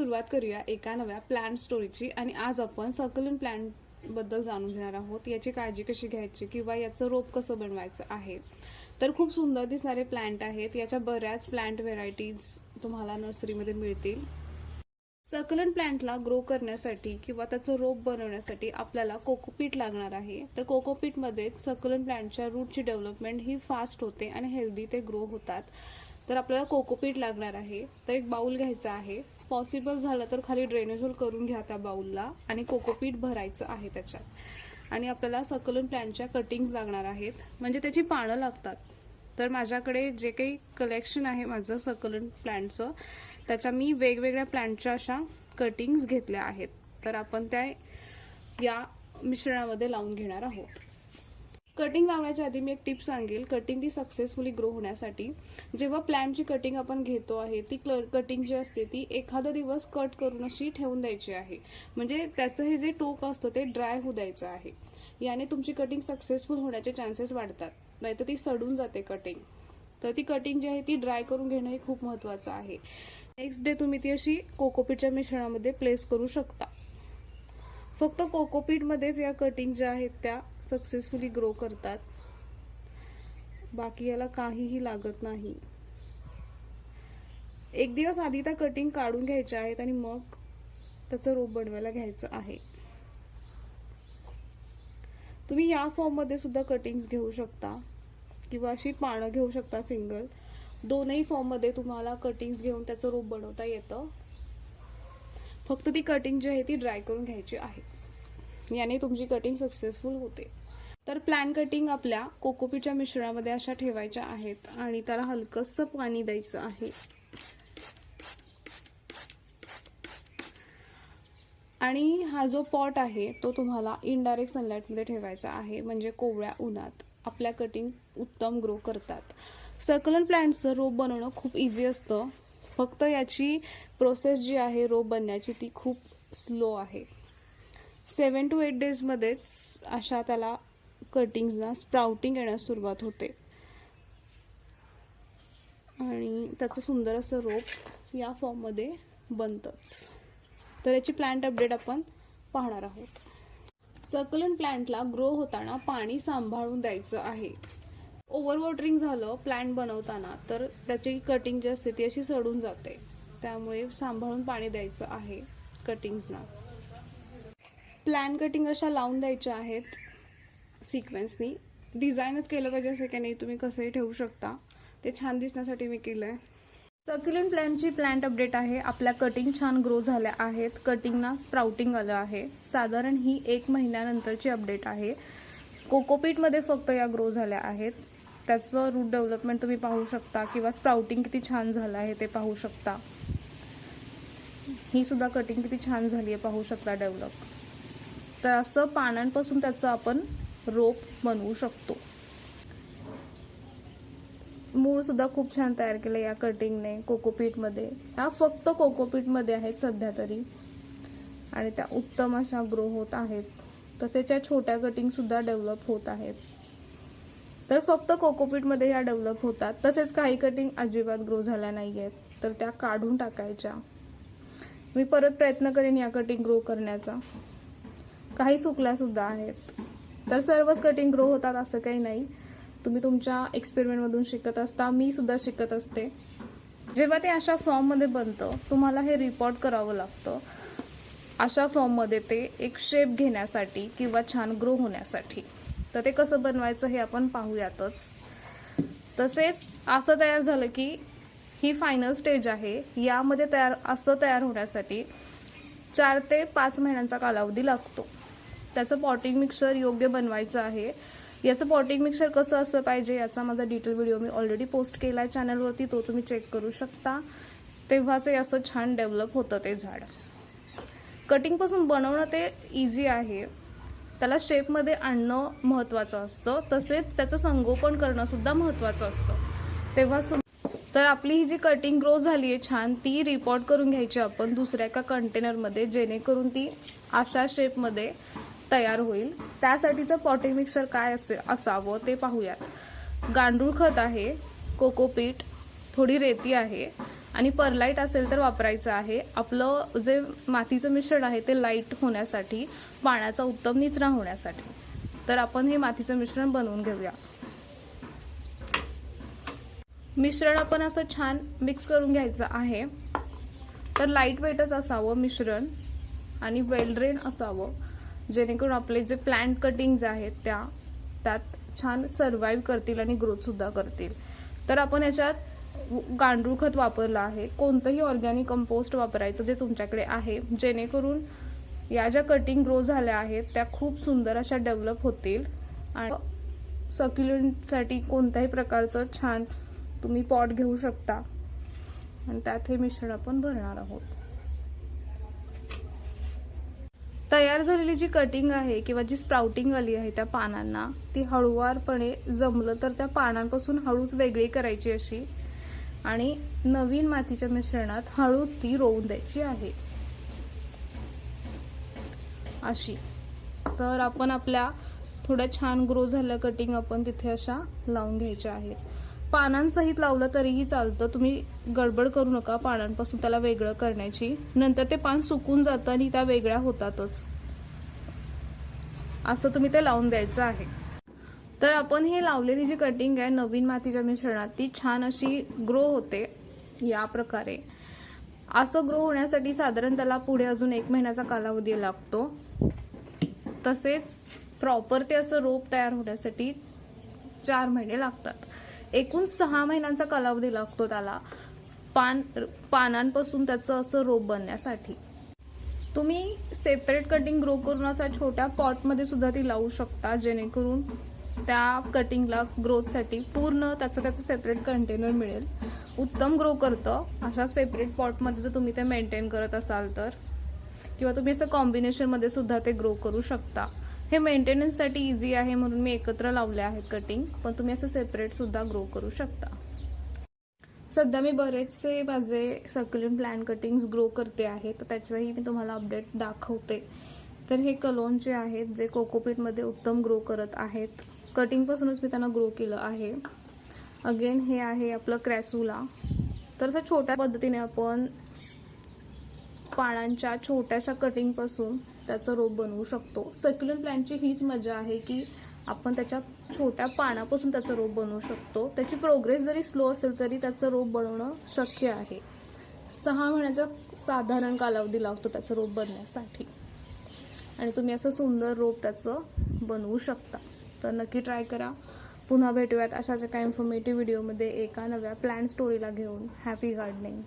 सुरुवात करूया एका नव्या प्लांट स्टोरीची। आणि आज आपण सक्युलेंट प्लांट बद्दल जाणून घेणार आहोत। याची काळजी कशी घ्यायची किंवा याचं रोप कसं बनवायचं आहे। तर खूप सुंदर दिसणारे प्लांट आहेत। याच्या बऱ्याच प्लांट व्हेरायटीज तुम्हाला नर्सरीमध्ये मिळतील। सक्युलेंट प्लांटला ग्रो करण्यासाठी किंवा त्याचं रोप बनवण्यासाठी आपल्याला कोकोपीट लागणार आहे। तर कोकोपीटमध्ये सक्युलेंट प्लांटच्या रूटची डेव्हलपमेंट ही फास्ट होते आणि हेल्दी ते ग्रो होतात। तर आपल्याला कोकोपीट लागणार आहे। तर एक बाउल घ्यायचा आहे। पॉसिबल झालं तर खाली ड्रेनेज होल करून घ्या त्या बाउलला आणि कोकोपीट भरायचं आहे त्याच्यात। आणि आपल्याला सक्युलेंट प्लांटच्या कटिंग्स लागणार आहेत, म्हणजे त्याची पानं लागतात। तर माझ्याकडे जे काही कलेक्शन आहे माझं सक्युलेंट प्लांटचं, त्याच्या मी वेगवेगळ्या प्लांटच्या अशा कटिंग्स घेतल्या आहेत। तर आपण त्या या मिश्रणामध्ये लावून घेणार आहोत। कटिंग लावण्याच्या आधी मी एक टिप सांगेल। कटिंग ती सक्सेसफुली ग्रो होण्यासाठी जेव्हा प्लांटची कटिंग आपण घेतो आहे ती कटिंग जी असते ती एखादा दिवस कट करून अशी ठेवून द्यायची आहे, म्हणजे त्याचं हे जे टोक असतं ते ड्राय होऊ द्यायचं आहे। याने तुमची कटिंग सक्सेसफुल होण्याचे चान्सेस वाढतात, नाहीतर ती सडून जाते कटिंग। तर ती कटिंग जी आहे ती ड्राय करून घेणं हे खूप महत्त्वाचं आहे। नेक्स्ट डे तुम्ही ती अशी कोकोपीटच्या मिश्रणामध्ये प्लेस करू शकता। फक्त कोकोपीट मध्येच या कटिंग ज्या आहेत त्या सक्सेसफुली ग्रो करतात, बाकी याला काहीही लागत नाही। एक दिवस आधी त्या कटिंग काढून घ्यायच्या आहेत आणि मग त्याचं रोप बनवायला घ्यायचं आहे। तुम्ही या फॉर्म मध्ये सुद्धा कटिंग्स घेऊ शकता किंवा अशी पानं घेऊ शकता सिंगल। दोनही फॉर्म मध्ये तुम्हाला कटिंग्स घेऊन त्याचं रोप बनवता येतं। फक्त ती कटिंग जी आहे ती ड्राय करून घ्यायची आहे, याने तुमची कटिंग सक्सेसफुल होते। तर प्लांट कटिंग आपल्या कोकोपीटच्या मिश्रणामध्ये अशा ठेवायच्या आहेत आणि त्याला हलकसं पाणी द्यायचं आहे। आणि हा जो पॉट आहे तो तुम्हाला इनडायरेक्ट सनलाइट मध्ये ठेवायचा आहे, म्हणजे कोवळ्या उन्हात आपल्या कटिंग उत्तम ग्रो करतात। सक्युलेंट प्लांटचं रोप बनवणं खूप इझी असतं, फक्त याची प्रोसेस जी आहे रोप बनण्याची ती खूप स्लो आहे। 7 to 8 days मध्येच अशा त्याला कटिंग्सना स्प्राउटिंग येण्यास सुरुवात होते आणि त्याचं सुंदर असं रोप या फॉर्म मध्ये बनतंच। तर याची प्लांट अपडेट आपण पाहणार आहोत। सक्युलेंट प्लांटला ग्रो होताना पाणी सांभाळून द्यायचं आहे। ओव्हर वॉटरिंग झालं प्लांट बनवताना तर त्याची कटिंग जी असते ती अशी सडून जाते, त्यामुळे सांभाळून पाणी द्यायचं आहे कटिंग्सना। प्लांट कटिंग अशा लावून द्यायच्या आहेत सिक्वेन्सनी। डिझाईनच केलं पाहिजे असं काही नाही, तुम्ही कसंही ठेवू शकता, ते छान दिसण्यासाठी मी केलंय। सक्युलेंट प्लांटची प्लांट अपडेट आहे। आपल्या कटिंग छान ग्रो झाल्या आहेत, कटिंगना स्प्राउटिंग आलं आहे। साधारण ही 1 महिन्यानंतरची अपडेट आहे। कोकोपीट मध्ये फक्त या ग्रो झाल्या आहेत, त्याचं रूट डेव्हलपमेंट तुम्ही पाहू शकता किंवा स्प्राउटिंग किती छान झालं आहे ते पाहू शकता। ही सुद्धा कटिंग किती छान झाली आहे पाहू शकता डेव्हलप। तर असं पानांपासून त्याचं आपण रोप बनवू शकतो। मूळ सुद्धा खूप छान तयार केलं या कटिंगने कोकोपीट मध्ये। ह्या फक्त कोकोपीट मध्ये आहेत सध्या तरी आणि त्या उत्तम अशा ग्रो होत आहेत। तसेच या छोट्या कटिंग सुद्धा डेव्हलप होत आहेत। तर फक्त कोकोपीट मध्ये ह्या डेव्हलप होतात। तसेच काही कटिंग अजिबात ग्रो झाल्या नाहीयेत, तर त्या काढून टाकायच्या। मी परत प्रयत्न करेन या कटिंग ग्रो करण्याचा। काही सुकल्या सुद्धा आहेत। तर सर्वच कटिंग ग्रो होतात असं काही नाही, तुम्ही तुमच्या एक्सपेरिमेंट मधून शिकत असता, मी सुद्धा शिकत असते। जेव्हा ते अशा फॉर्म मध्ये बनतं तुम्हाला हे रिपोर्ट करावं लागतं, अशा फॉर्म मध्ये ते एक शेप घेण्यासाठी किंवा छान ग्रो होण्यासाठी। तर ते कसं बनवायचं हे आपण पाहूयातच। तसेच असं तयार झालं की ही फायनल स्टेज आहे। यामध्ये तयार होण्यासाठी 4 ते 5 महिन्यांचा कालावधी लागतो। त्याचं पॉटिंग मिक्सचर योग्य बनवायचं आहे। याचं पॉटिंग मिक्सचर कसं असलं पाहिजे याचा माझा डिटेल व्हिडिओ मी ऑलरेडी पोस्ट केलाय चॅनलवरती, तो तुम्ही चेक करू शकता। तेव्हाच असं छान डेव्हलप होतं ते झाड। कटिंग पासून बनवणं ते इझी आहे, त्याला शेप मध्ये आणणं महत्त्वाचं असतं, तसेच त्याचं संगोपन करणं सुद्धा महत्त्वाचं असतं। तेव्हाच तर आपली ही जी कटिंग ग्रो झाली आहे छान, ती रिपोर्ट करून घ्यायची आपण दुसऱ्या एका कंटेनर मध्ये, जेणेकरून ती अशा शेप मध्ये तयार होईल। त्यासाठीचं पॉटिंग मिक्सचर काय असावं ते पाहूयात। गांडूळ खत आहे, कोकोपीट, थोडी रेती आहे आणि परलाईट असेल तर वापरायचं आहे. आपलं जे मातीचं मिश्रण आहे ते लाईट होण्यासाठी, पाण्याचा उत्तम निचरा होण्यासाठी. तर आपण हे मातीचं मिश्रण बनवून घेऊया. मिश्रण आपण असं छान मिक्स करून घ्यायचं आहे. तर लाईट वेटच असावं मिश्रण आणि वेल ड्रेन असावं, जेणेकरून आपले जे प्लांट कटिंग्स आहेत त्यात छान सर्व्हाइव्ह करतील आणि ग्रोथ सुद्धा करतील. तर आपण याच्यात गांडूळ खत वापरलं आहे. कोणतंही ऑर्गॅनिक कंपोस्ट वापरायचं जे तुमच्याकडे आहे, जेणेकरून या ज्या कटिंग ग्रो झाल्या आहेत त्या खूप सुंदर अशा डेव्हलप होतील. आणि सक्युलेंटसाठी कोणत्याही प्रकारचं छान तुम्ही पॉट घेऊ शकता आणि त्यात हे मिश्रण आपण भरणार आहोत. तयार झालेली जी कटिंग आहे किंवा जी स्प्राउटिंग आली आहे त्या पानांना, ती हळूवारपणे जमलं तर त्या पानांपासून हळूच वेगळी करायची अशी, आणि नवीन मातीच्या मिश्रणात हळूच ती रोवून द्यायची आहे अशी. तर आपण आपल्या थोड्या छान ग्रो झालेल्या कटिंग आपण तिथे अशा लावून घ्यायच्या आहेत. पानांसहित लावलं तरीही चालतं, तुम्ही गडबड करू नका पानांपासून त्याला वेगळं करण्याची. नंतर ते पान सुकून जातं आणि त्या वेगळ्या होतातच. असं तुम्ही ते लावून द्यायचं आहे. तर आपण हे लावलेली जी कटिंग आहे नवीन मातीच्या मिश्रणात, ती छान अशी ग्रो होते या प्रकारे. असं ग्रो होण्यासाठी साधारण त्याला पुढे अजून 1 महिन्याचा कालावधी लागतो. तसेच प्रॉपर ते असं रोप तयार होण्यासाठी 4 महिने लागतात. एकूण 6 महिन्यांचा कालावधी लागतो त्याला पानांपासून त्याचं असं रोप बनण्यासाठी. तुम्ही सेपरेट कटिंग ग्रो करून असा छोट्या पॉटमध्ये सुद्धा ती लावू शकता, जेणेकरून त्या कटिंगला ग्रोथसाठी पूर्ण त्याचं सेपरेट कंटेनर मिळेल. उत्तम ग्रो करतं अशा सेपरेट पॉटमध्ये जर तुम्ही ते मेंटेन करत असाल तर, किंवा तुम्ही असं कॉम्बिनेशनमध्ये सुद्धा ते ग्रो करू शकता. हे मेंटेनन्ससाठी इझी आहे म्हणून मी एकत्र लावले आहेत कटिंग, पण तुम्ही असं सेपरेट सुद्धा ग्रो करू शकता. सध्या मी बरेचसे माझे सक्युलेंट प्लांट कटिंग्स ग्रो करते आहे, तर त्याचंही मी तुम्हाला अपडेट दाखवते. तर हे कलोनचे आहेत जे कोकोपीटमध्ये उत्तम ग्रो करत आहेत. कटिंगपासूनच मी त्यांना ग्रो केलं आहे. अगेन हे आहे आपलं क्रॅसुला. तर असं छोट्या पद्धतीने आपण पानांच्या छोट्याशा कटिंगपासून त्याचं रोप बनवू शकतो. सक्युलेंट प्लांटची हीच मजा आहे की आपण त्याच्या छोट्या पानापासून त्याचं रोप बनवू शकतो. त्याची प्रोग्रेस जरी स्लो असेल तरी त्याचं रोप बनवणं शक्य आहे. 6 महिन्याचा साधारण कालावधी लागतो त्याचं रोप बनण्यासाठी, आणि तुम्ही असं सुंदर रोप त्याचं बनवू शकता. तर नक्की ट्राय करा. पुन्हा भेटूयात अशाच एका इन्फॉर्मेटिव्ह व्हिडिओमध्ये एका नव्या प्लांट स्टोरीला घेऊन. Happy gardening.